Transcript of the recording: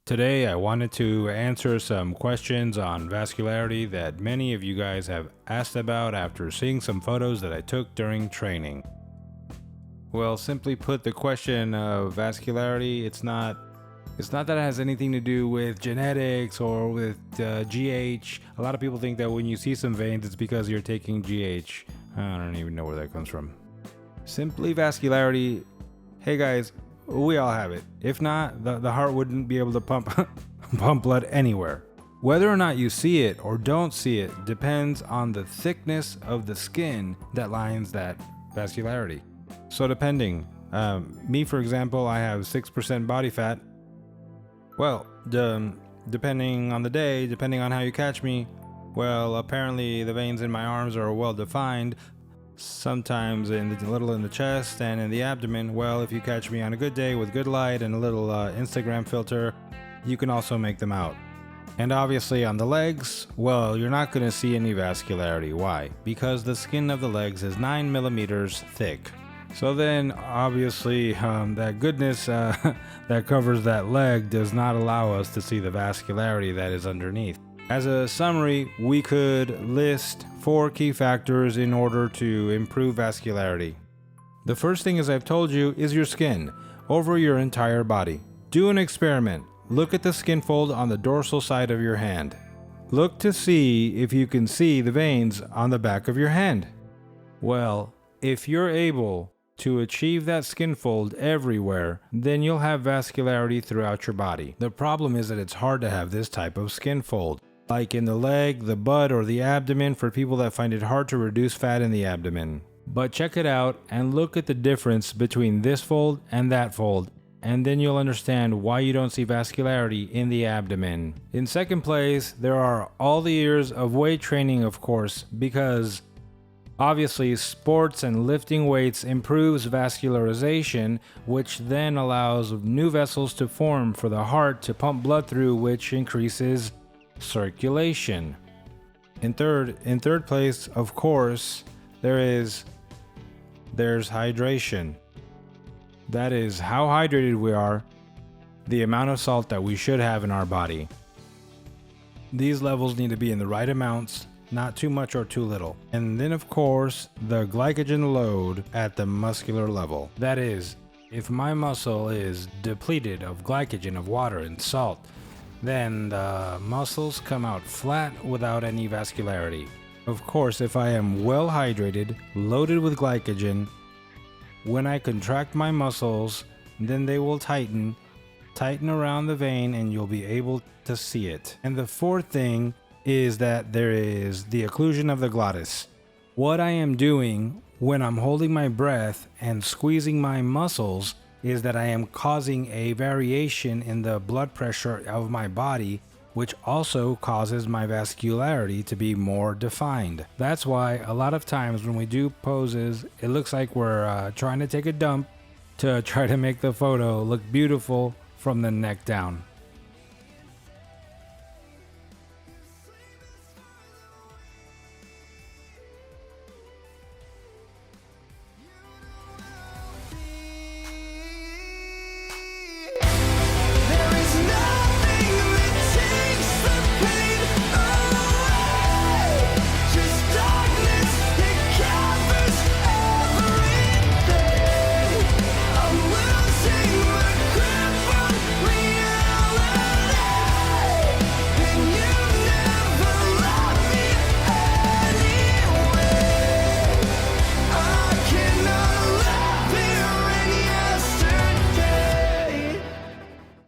Today, I wanted to answer some questions on vascularity that many of you guys have asked about after seeing some photos that I took during training. Well, simply put, the question of vascularity, it's not that it has anything to do with genetics or with GH. A lot of people think that when you see some veins, it's because you're taking GH. I don't even know where that comes from. Simply vascularity, hey guys, we all have it. If not, the heart wouldn't be able to pump blood anywhere. Whether or not you see it or don't see it depends on the thickness of the skin that lines that vascularity. So depending, me for example, I have 6% body fat. Well, depending on the day, depending on how you catch me, well, apparently the veins in my arms are well defined. Sometimes a little in the chest and in the abdomen. Well, if you catch me on a good day with good light and a little Instagram filter, you can also make them out. And obviously on the legs, well, you're not going to see any vascularity. Why? Because the skin of the legs is 9 millimeters thick. So then obviously that goodness that covers that leg does not allow us to see the vascularity that is underneath. As a summary, we could list 4 key factors in order to improve vascularity. The first thing, as I've told you, is your skin over your entire body. Do an experiment. Look at the skin fold on the dorsal side of your hand. Look to see if you can see the veins on the back of your hand. Well, if you're able to achieve that skin fold everywhere, then you'll have vascularity throughout your body. The problem is that it's hard to have this type of skin fold, like in the leg, the butt, or the abdomen for people that find it hard to reduce fat in the abdomen. But check it out and look at the difference between this fold and that fold, and then you'll understand why you don't see vascularity in the abdomen. In second place, there are all the years of weight training, of course, because obviously sports and lifting weights improves vascularization, which then allows new vessels to form for the heart to pump blood through, which increases circulation. In third place, of course, there's hydration. That is how hydrated we are, the amount of salt that we should have in our body. These levels need to be in the right amounts, not too much or too little. And then of course, the glycogen load at the muscular level. That is, if my muscle is depleted of glycogen, of water and salt, then the muscles come out flat without any vascularity. Of course, if I am well hydrated, loaded with glycogen, when I contract my muscles, then they will tighten around the vein and you'll be able to see it. And the fourth thing is that there is the occlusion of the glottis. What I am doing when I'm holding my breath and squeezing my muscles is that I am causing a variation in the blood pressure of my body, which also causes my vascularity to be more defined. That's why a lot of times when we do poses, it looks like we're trying to take a dump to try to make the photo look beautiful from the neck down.